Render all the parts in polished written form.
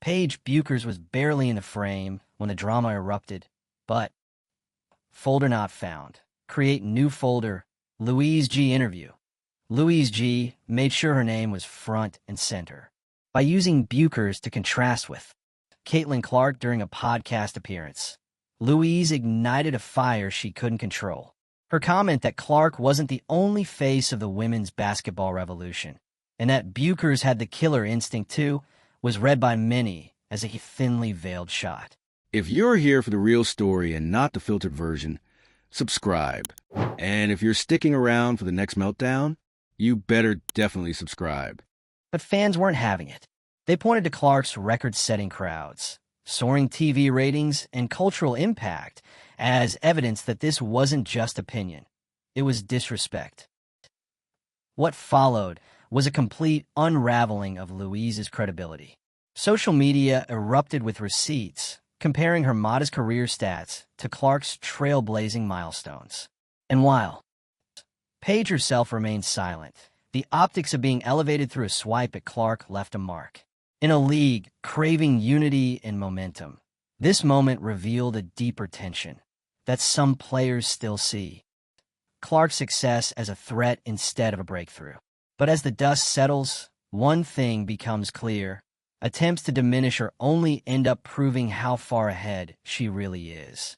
Paige Bueckers was barely in the frame when the drama erupted, but folder not found. Create new folder, Louise G interview. Louise G made sure her name was front and center by using Bueckers to contrast with Caitlin Clark during a podcast appearance. Louise ignited a fire she couldn't control. Her comment that Clark wasn't the only face of the women's basketball revolution, and that Bueckers had the killer instinct too, was read by many as a thinly veiled shot. If you're here for the real story and not the filtered version, subscribe. And if you're sticking around for the next meltdown, you better definitely subscribe. But fans weren't having it. They pointed to Clark's record-setting crowds, soaring TV ratings, and cultural impact as evidence that this wasn't just opinion. It was disrespect. What followed was a complete unraveling of Louise's credibility. Social media erupted with receipts, comparing her modest career stats to Clark's trailblazing milestones. And while Paige herself remained silent, the optics of being elevated through a swipe at Clark left a mark. In a league craving unity and momentum, this moment revealed a deeper tension that some players still see. Clark's success as a threat instead of a breakthrough. But as the dust settles, one thing becomes clear. Attempts to diminish her only end up proving how far ahead she really is.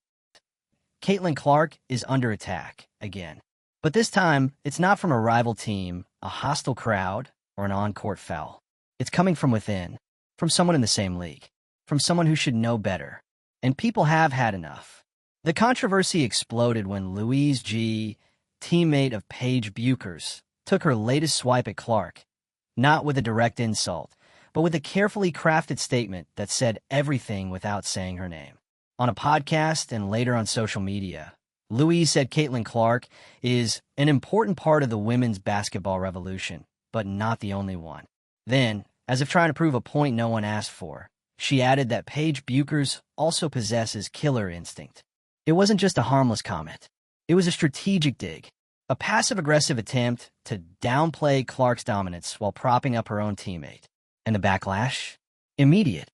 Caitlin Clark is under attack again. But this time, it's not from a rival team, a hostile crowd, or an on-court foul. It's coming from within, from someone in the same league, from someone who should know better. And people have had enough. The controversy exploded when Louise G, teammate of Paige Bueckers, took her latest swipe at Clark, not with a direct insult, but with a carefully crafted statement that said everything without saying her name. On a podcast and later on social media, Louise said Caitlin Clark is an important part of the women's basketball revolution, but not the only one. Then, as if trying to prove a point no one asked for, she added that Paige Bueckers also possesses killer instinct. It wasn't just a harmless comment. It was a strategic dig, a passive-aggressive attempt to downplay Clark's dominance while propping up her own teammate. And the backlash? Immediate.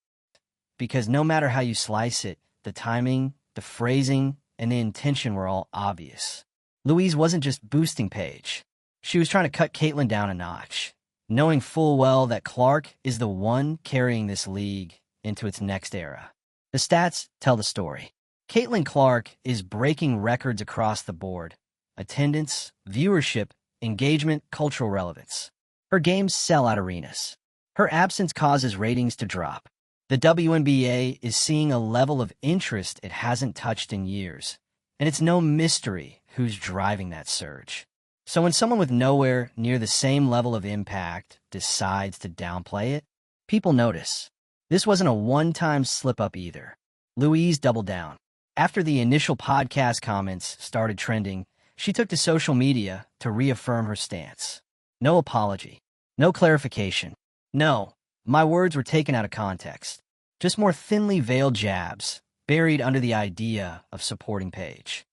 Because no matter how you slice it, the timing, the phrasing, and the intention were all obvious. Louise wasn't just boosting Paige. She was trying to cut Caitlin down a notch, knowing full well that Clark is the one carrying this league into its next era. The stats tell the story. Caitlin Clark is breaking records across the board. Attendance, viewership, engagement, cultural relevance. Her games sell out arenas. Her absence causes ratings to drop. The WNBA is seeing a level of interest it hasn't touched in years, and it's no mystery who's driving that surge. So when someone with nowhere near the same level of impact decides to downplay it, people notice. This wasn't a one-time slip-up either. Louise doubled down. After the initial podcast comments started trending, she took to social media to reaffirm her stance. No apology. No clarification. No, my words were taken out of context. Just more thinly veiled jabs, buried under the idea of supporting Paige.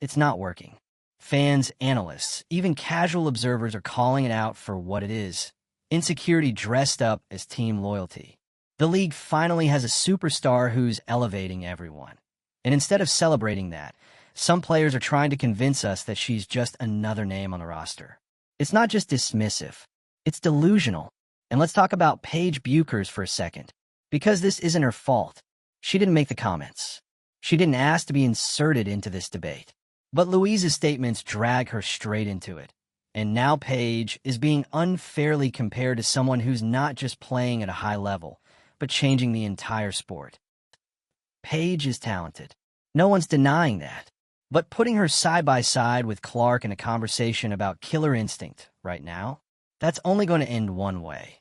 It's not working. Fans, analysts, even casual observers are calling it out for what it is. Insecurity dressed up as team loyalty. The league finally has a superstar who's elevating everyone. And instead of celebrating that, some players are trying to convince us that she's just another name on the roster. It's not just dismissive. It's delusional. And let's talk about Paige Bueckers for a second. Because this isn't her fault. She didn't make the comments. She didn't ask to be inserted into this debate. But Louise's statements drag her straight into it. And now Paige is being unfairly compared to someone who's not just playing at a high level, but changing the entire sport. Paige is talented. No one's denying that. But putting her side by side with Clark in a conversation about killer instinct right now, that's only going to end one way.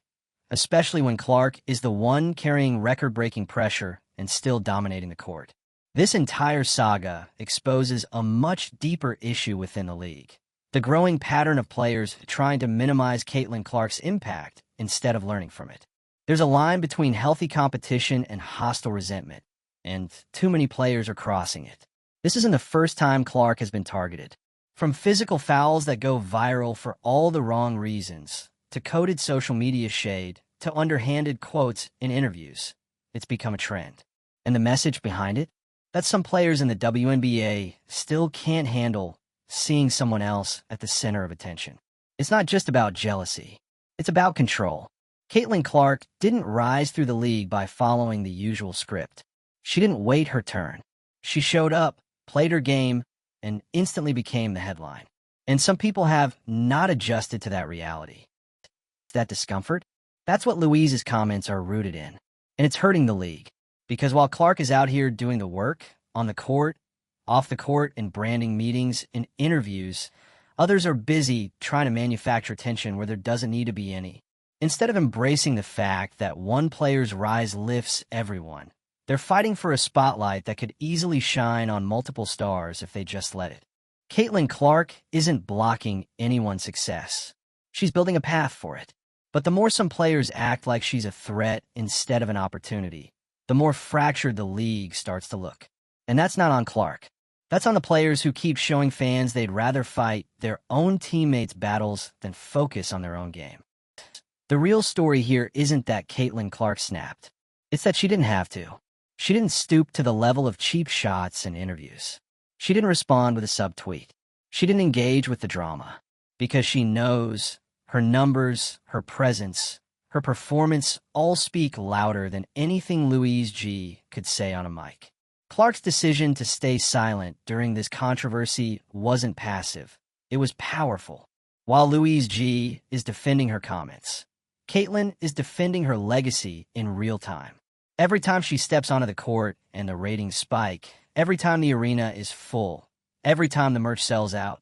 Especially when Clark is the one carrying record-breaking pressure and still dominating the court. This entire saga exposes a much deeper issue within the league. The growing pattern of players trying to minimize Caitlin Clark's impact instead of learning from it. There's a line between healthy competition and hostile resentment, and too many players are crossing it. This isn't the first time Clark has been targeted. From physical fouls that go viral for all the wrong reasons, to coded social media shade, to underhanded quotes in interviews. It's become a trend. And the message behind it? That some players in the WNBA still can't handle seeing someone else at the center of attention. It's not just about jealousy. It's about control. Caitlin Clark didn't rise through the league by following the usual script. She didn't wait her turn. She showed up, played her game, and instantly became the headline. And some people have not adjusted to that reality. That discomfort? That's what Louise's comments are rooted in. And it's hurting the league. Because while Clark is out here doing the work, on the court, off the court, in branding meetings, in interviews, others are busy trying to manufacture attention where there doesn't need to be any. Instead of embracing the fact that one player's rise lifts everyone, they're fighting for a spotlight that could easily shine on multiple stars if they just let it. Caitlin Clark isn't blocking anyone's success. She's building a path for it. But the more some players act like she's a threat instead of an opportunity, the more fractured the league starts to look. And that's not on Clark. That's on the players who keep showing fans they'd rather fight their own teammates' battles than focus on their own game. The real story here isn't that Caitlin Clark snapped. It's that she didn't have to. She didn't stoop to the level of cheap shots and interviews. She didn't respond with a subtweet. She didn't engage with the drama. Because she knows her numbers, her presence, her performance all speak louder than anything Louise G could say on a mic. Clark's decision to stay silent during this controversy wasn't passive. It was powerful. While Louise G is defending her comments, Caitlin is defending her legacy in real time. Every time she steps onto the court and the ratings spike, every time the arena is full, every time the merch sells out,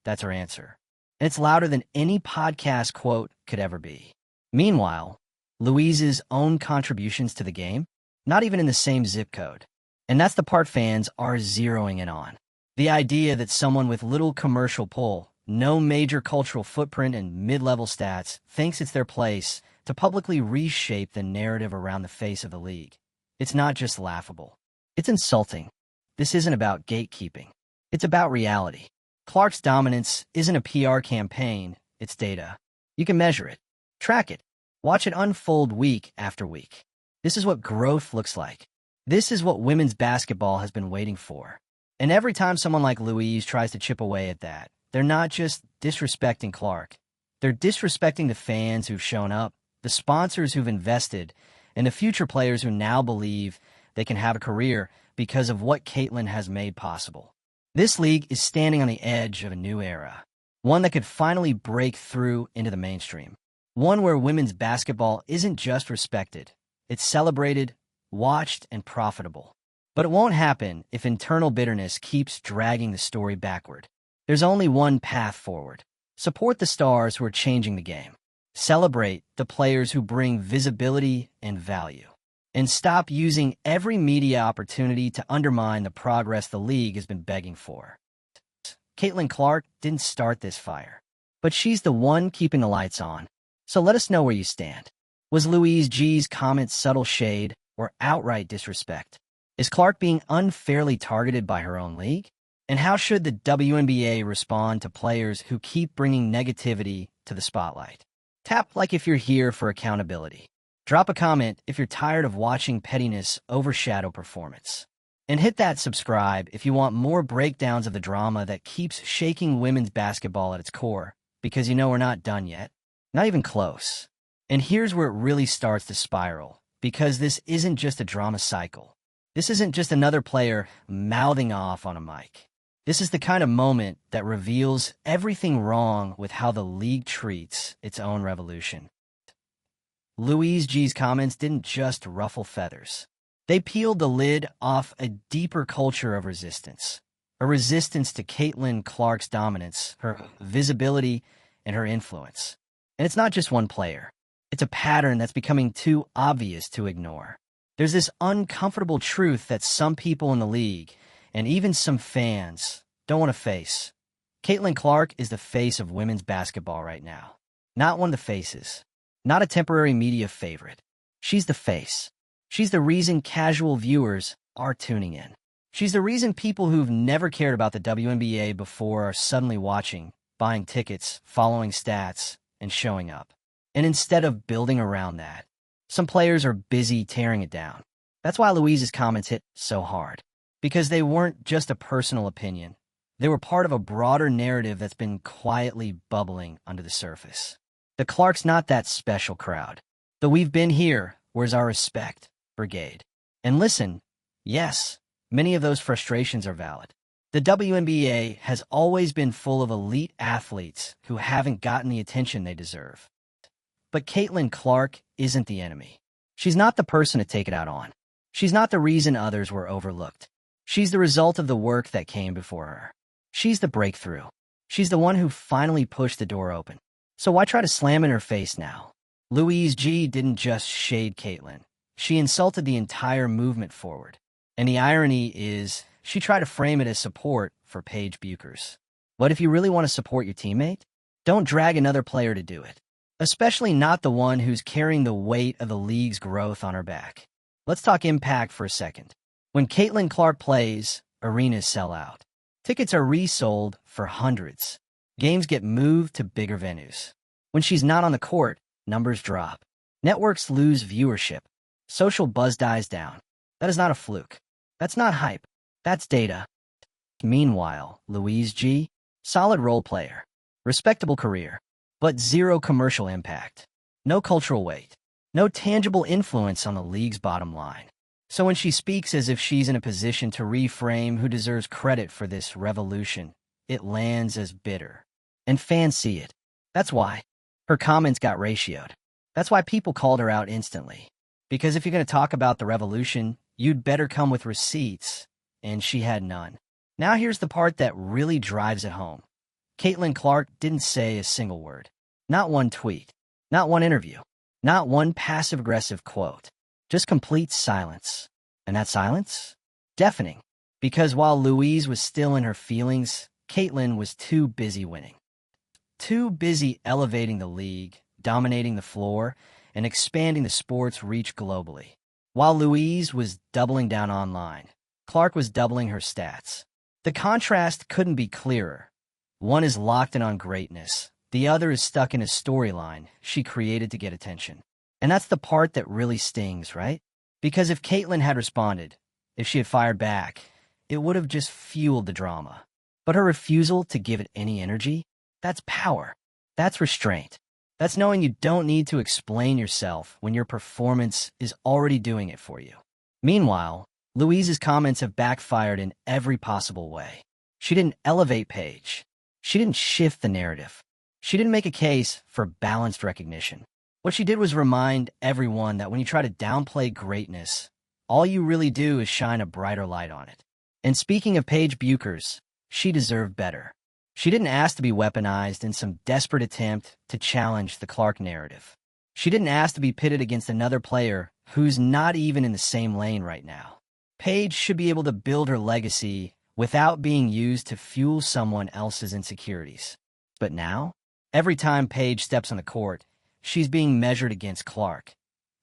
that's her answer. And it's louder than any podcast quote could ever be. Meanwhile, Louise's own contributions to the game, not even in the same zip code. And that's the part fans are zeroing in on. The idea that someone with little commercial pull, no major cultural footprint, and mid-level stats thinks it's their place to publicly reshape the narrative around the face of the league. It's not just laughable. It's insulting. This isn't about gatekeeping. It's about reality. Clark's dominance isn't a PR campaign, it's data. You can measure it, track it, watch it unfold week after week. This is what growth looks like. This is what women's basketball has been waiting for. And every time someone like Louise tries to chip away at that, they're not just disrespecting Clark. They're disrespecting the fans who've shown up, the sponsors who've invested, and the future players who now believe they can have a career because of what Caitlin has made possible. This league is standing on the edge of a new era, one that could finally break through into the mainstream, one where women's basketball isn't just respected, it's celebrated, watched, and profitable. But it won't happen if internal bitterness keeps dragging the story backward. There's only one path forward. Support the stars who are changing the game. Celebrate the players who bring visibility and value. And stop using every media opportunity to undermine the progress the league has been begging for. Caitlin Clark didn't start this fire, but she's the one keeping the lights on. So let us know where you stand. Was Louise G's comment subtle shade or outright disrespect? Is Clark being unfairly targeted by her own league? And how should the WNBA respond to players who keep bringing negativity to the spotlight? Tap like if you're here for accountability. Drop a comment if you're tired of watching pettiness overshadow performance. And hit that subscribe if you want more breakdowns of the drama that keeps shaking women's basketball at its core, because you know we're not done yet. Not even close. And here's where it really starts to spiral, because this isn't just a drama cycle. This isn't just another player mouthing off on a mic. This is the kind of moment that reveals everything wrong with how the league treats its own revolution. Louise G's comments didn't just ruffle feathers. They peeled the lid off a deeper culture of resistance. A resistance to Caitlin Clark's dominance, her visibility, and her influence. And it's not just one player. It's a pattern that's becoming too obvious to ignore. There's this uncomfortable truth that some people in the league, and even some fans, don't want to face. Caitlin Clark is the face of women's basketball right now. Not one of the faces. Not a temporary media favorite. She's the face. She's the reason casual viewers are tuning in. She's the reason people who've never cared about the WNBA before are suddenly watching, buying tickets, following stats, and showing up. And instead of building around that, some players are busy tearing it down. That's why Louise's comments hit so hard. Because they weren't just a personal opinion. They were part of a broader narrative that's been quietly bubbling under the surface. The Clark's not that special crowd. The "we've been here, where's our respect" brigade. And listen, yes, many of those frustrations are valid. The WNBA has always been full of elite athletes who haven't gotten the attention they deserve. But Caitlin Clark isn't the enemy. She's not the person to take it out on. She's not the reason others were overlooked. She's the result of the work that came before her. She's the breakthrough. She's the one who finally pushed the door open. So why try to slam in her face now? Louise G didn't just shade Caitlin. She insulted the entire movement forward. And the irony is, she tried to frame it as support for Paige Bueckers. But if you really want to support your teammate, don't drag another player to do it. Especially not the one who's carrying the weight of the league's growth on her back. Let's talk impact for a second. When Caitlin Clark plays, arenas sell out. Tickets are resold for hundreds. Games get moved to bigger venues. When she's not on the court, numbers drop. Networks lose viewership. Social buzz dies down. That is not a fluke. That's not hype. That's data. Meanwhile, Louise G, solid role player. Respectable career. But zero commercial impact. No cultural weight. No tangible influence on the league's bottom line. So when she speaks as if she's in a position to reframe who deserves credit for this revolution, it lands as bitter. And fans see it. That's why. Her comments got ratioed. That's why people called her out instantly. Because if you're going to talk about the revolution, you'd better come with receipts. And she had none. Now here's the part that really drives it home. Caitlin Clark didn't say a single word. Not one tweet. Not one interview. Not one passive-aggressive quote. Just complete silence. And that silence? Deafening. Because while Louise was still in her feelings, Caitlin was too busy winning. Too busy elevating the league, dominating the floor, and expanding the sport's reach globally. While Louise was doubling down online, Clark was doubling her stats. The contrast couldn't be clearer. One is locked in on greatness. The other is stuck in a storyline she created to get attention. And that's the part that really stings, right? Because if Caitlin had responded, if she had fired back, it would have just fueled the drama. But her refusal to give it any energy, that's power. That's restraint. That's knowing you don't need to explain yourself when your performance is already doing it for you. Meanwhile, Louise's comments have backfired in every possible way. She didn't elevate Paige. She didn't shift the narrative. She didn't make a case for balanced recognition. What she did was remind everyone that when you try to downplay greatness, all you really do is shine a brighter light on it. And speaking of Paige Bueckers, she deserved better. She didn't ask to be weaponized in some desperate attempt to challenge the Clark narrative. She didn't ask to be pitted against another player who's not even in the same lane right now. Paige should be able to build her legacy without being used to fuel someone else's insecurities. But now, every time Paige steps on the court, she's being measured against Clark.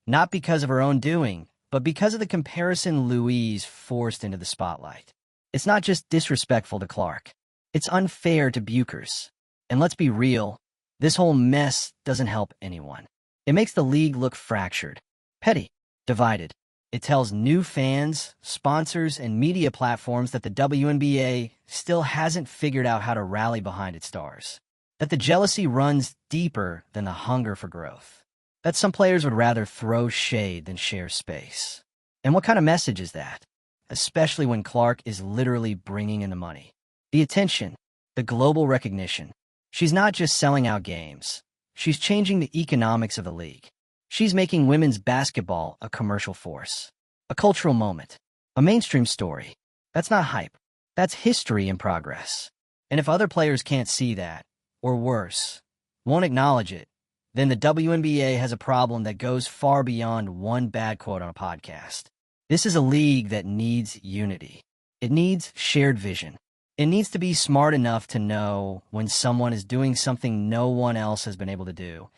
Not because of her own doing, but because of the comparison Louise forced into the spotlight. It's not just disrespectful to Clark. It's unfair to Bueckers. And let's be real, this whole mess doesn't help anyone. It makes the league look fractured, petty, divided. It tells new fans, sponsors, and media platforms that the WNBA still hasn't figured out how to rally behind its stars. That the jealousy runs deeper than the hunger for growth. That some players would rather throw shade than share space. And what kind of message is that? Especially when Clark is literally bringing in the money. The attention, the global recognition. She's not just selling out games. She's changing the economics of the league. She's making women's basketball a commercial force. A cultural moment. A mainstream story. That's not hype. That's history in progress. And if other players can't see that, or worse, won't acknowledge it, then the WNBA has a problem that goes far beyond one bad quote on a podcast. This is a league that needs unity. It needs shared vision. It needs to be smart enough to know when someone is doing something no one else has been able to do,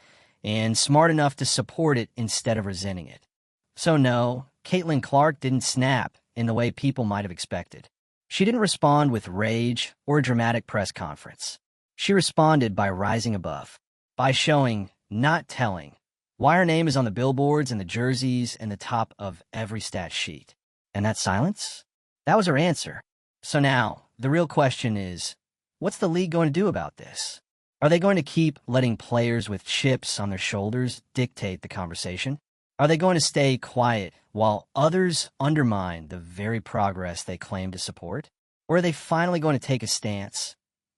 and smart enough to support it instead of resenting it. So no, Caitlin Clark didn't snap in the way people might have expected. She didn't respond with rage or a dramatic press conference. She responded by rising above, by showing not telling. Why her name is on the billboards and the jerseys and the top of every stat sheet. And that silence? That was her answer. So now, the real question is, what's the league going to do about this? Are they going to keep letting players with chips on their shoulders dictate the conversation? Are they going to stay quiet while others undermine the very progress they claim to support? Or are they finally going to take a stance,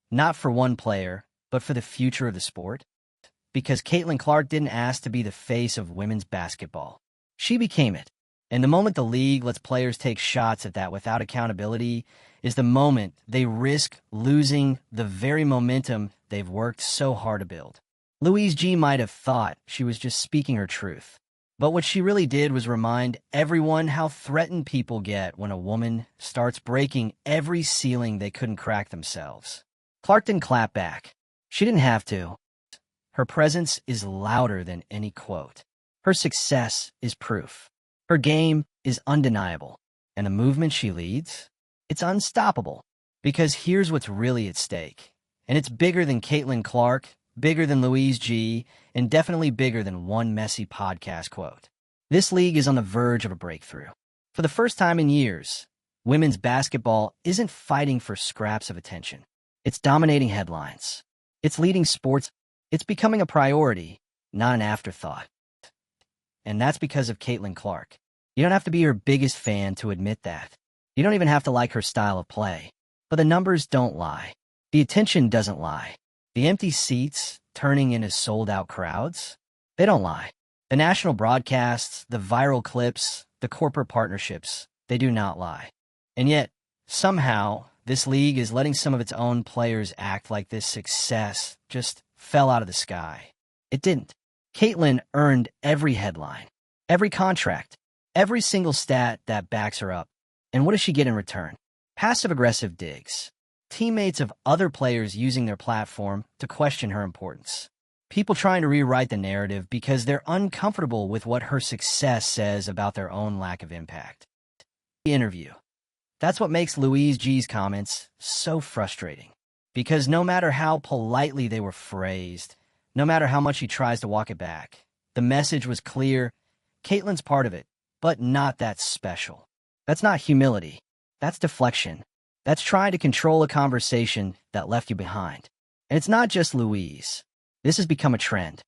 not for one player, but for the future of the sport? Because Caitlin Clark didn't ask to be the face of women's basketball. She became it. And the moment the league lets players take shots at that without accountability is the moment they risk losing the very momentum they've worked so hard to build. Louise G might have thought she was just speaking her truth. But what she really did was remind everyone how threatened people get when a woman starts breaking every ceiling they couldn't crack themselves. Clark didn't clap back. She didn't have to. Her presence is louder than any quote. Her success is proof. Her game is undeniable. And the movement she leads? It's unstoppable. Because here's what's really at stake. And it's bigger than Caitlin Clark, bigger than Louise G, and definitely bigger than one messy podcast quote. This league is on the verge of a breakthrough. For the first time in years, women's basketball isn't fighting for scraps of attention. It's dominating headlines. It's leading sports. It's becoming a priority, not an afterthought. And that's because of Caitlin Clark. You don't have to be her biggest fan to admit that. You don't even have to like her style of play. But the numbers don't lie. The attention doesn't lie. The empty seats turning into sold-out crowds, they don't lie. The national broadcasts, the viral clips, the corporate partnerships, they do not lie. And yet, somehow, this league is letting some of its own players act like this success just fell out of the sky. It didn't. Caitlin earned every headline, every contract, every single stat that backs her up. And what does she get in return? Passive-aggressive digs. Teammates of other players using their platform to question her importance. People trying to rewrite the narrative because they're uncomfortable with what her success says about their own lack of impact. The interview. That's what makes Louise G's comments so frustrating. Because no matter how politely they were phrased, no matter how much she tries to walk it back, the message was clear. Caitlin's part of it, but not that special. That's not humility. That's deflection. That's trying to control a conversation that left you behind. And it's not just Louise. This has become a trend.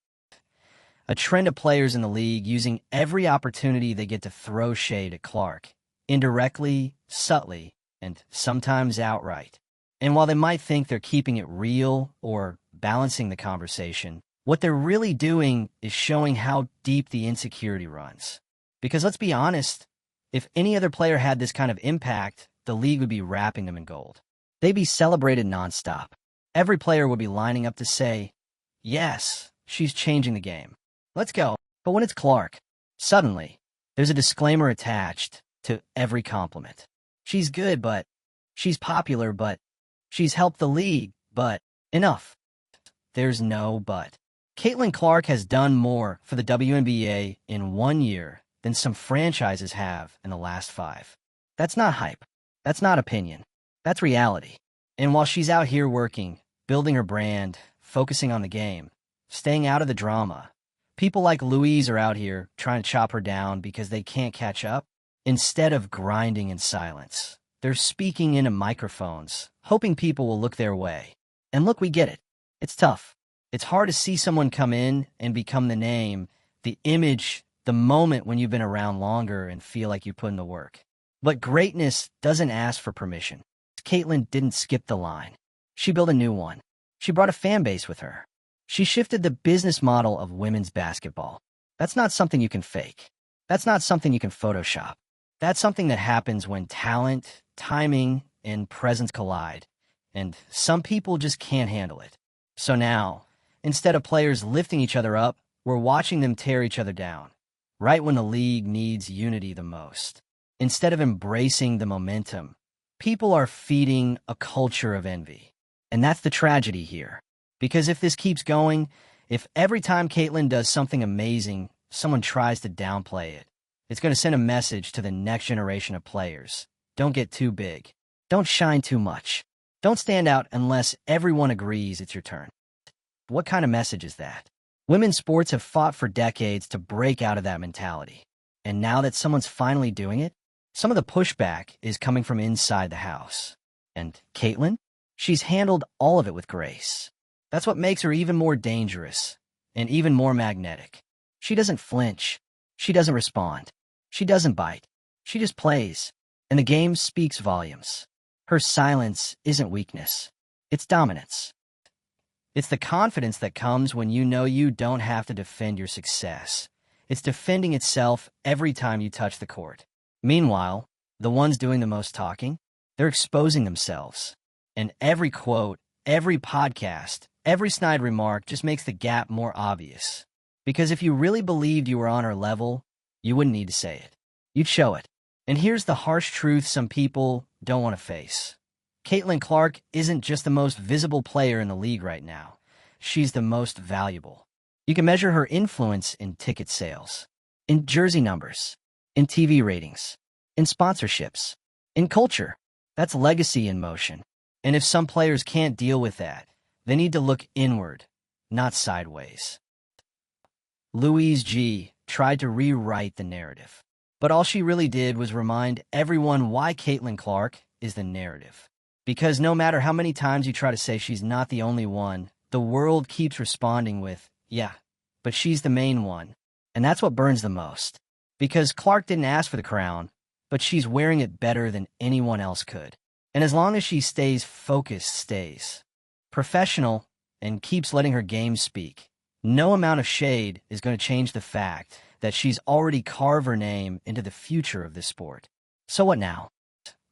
A trend of players in the league using every opportunity they get to throw shade at Clark, indirectly, subtly, and sometimes outright. And while they might think they're keeping it real or balancing the conversation, what they're really doing is showing how deep the insecurity runs. Because let's be honest, if any other player had this kind of impact, the league would be wrapping them in gold. They'd be celebrated nonstop. Every player would be lining up to say, yes, she's changing the game. Let's go. But when it's Clark, suddenly, there's a disclaimer attached to every compliment. She's good, but she's popular, but she's helped the league, but enough. There's no but. Caitlin Clark has done more for the WNBA in 1 year than some franchises have in the last 5. That's not hype. That's not opinion. That's reality. And while she's out here working, building her brand, focusing on the game, staying out of the drama, people like Louise are out here trying to chop her down because they can't catch up. Instead of grinding in silence, they're speaking into microphones, hoping people will look their way. And look, we get it. It's tough. It's hard to see someone come in and become the name, the image, the moment when you've been around longer and feel like you put in the work. But greatness doesn't ask for permission. Caitlin didn't skip the line. She built a new one. She brought a fan base with her. She shifted the business model of women's basketball. That's not something you can fake. That's not something you can Photoshop. That's something that happens when talent, timing, and presence collide. And some people just can't handle it. So now, instead of players lifting each other up, we're watching them tear each other down, right when the league needs unity the most. Instead of embracing the momentum, people are feeding a culture of envy. And that's the tragedy here. Because if this keeps going, if every time Caitlin does something amazing, someone tries to downplay it, it's going to send a message to the next generation of players. Don't get too big. Don't shine too much. Don't stand out unless everyone agrees it's your turn. What kind of message is that? Women's sports have fought for decades to break out of that mentality. And now that someone's finally doing it, some of the pushback is coming from inside the house. And Caitlin? She's handled all of it with grace. That's what makes her even more dangerous and even more magnetic. She doesn't flinch. She doesn't respond. She doesn't bite. She just plays. And the game speaks volumes. Her silence isn't weakness. It's dominance. It's the confidence that comes when you know you don't have to defend your success. It's defending itself every time you touch the court. Meanwhile, the ones doing the most talking, they're exposing themselves. And every quote, every podcast, every snide remark just makes the gap more obvious. Because if you really believed you were on her level, you wouldn't need to say it. You'd show it. And here's the harsh truth some people don't want to face. Caitlin Clark isn't just the most visible player in the league right now. She's the most valuable. You can measure her influence in ticket sales, in jersey numbers, in TV ratings, in sponsorships, in culture. That's legacy in motion. And if some players can't deal with that, they need to look inward, not sideways. Louise G. tried to rewrite the narrative. But all she really did was remind everyone why Caitlin Clark is the narrative. Because no matter how many times you try to say she's not the only one, the world keeps responding with, yeah, but she's the main one. And that's what burns the most. Because Clark didn't ask for the crown, but she's wearing it better than anyone else could. And as long as she stays focused, stays professional, and keeps letting her game speak, no amount of shade is going to change the fact that she's already carved her name into the future of this sport. So what now?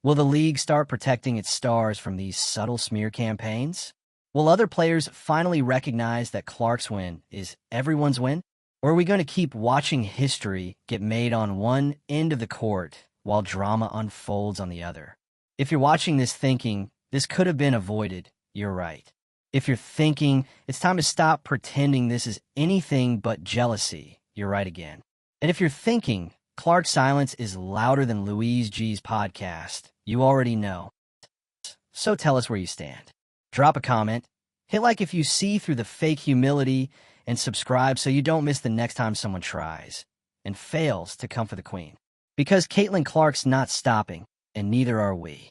Will the league start protecting its stars from these subtle smear campaigns? Will other players finally recognize that Clark's win is everyone's win? Or are we going to keep watching history get made on one end of the court while drama unfolds on the other? If you're watching this thinking, this could have been avoided, you're right. If you're thinking, it's time to stop pretending this is anything but jealousy, you're right again. And if you're thinking, Clark's silence is louder than Louise G's podcast, you already know. So tell us where you stand. Drop a comment, hit like if you see through the fake humility, and subscribe so you don't miss the next time someone tries and fails to come for the queen. Because Caitlin Clark's not stopping, and neither are we.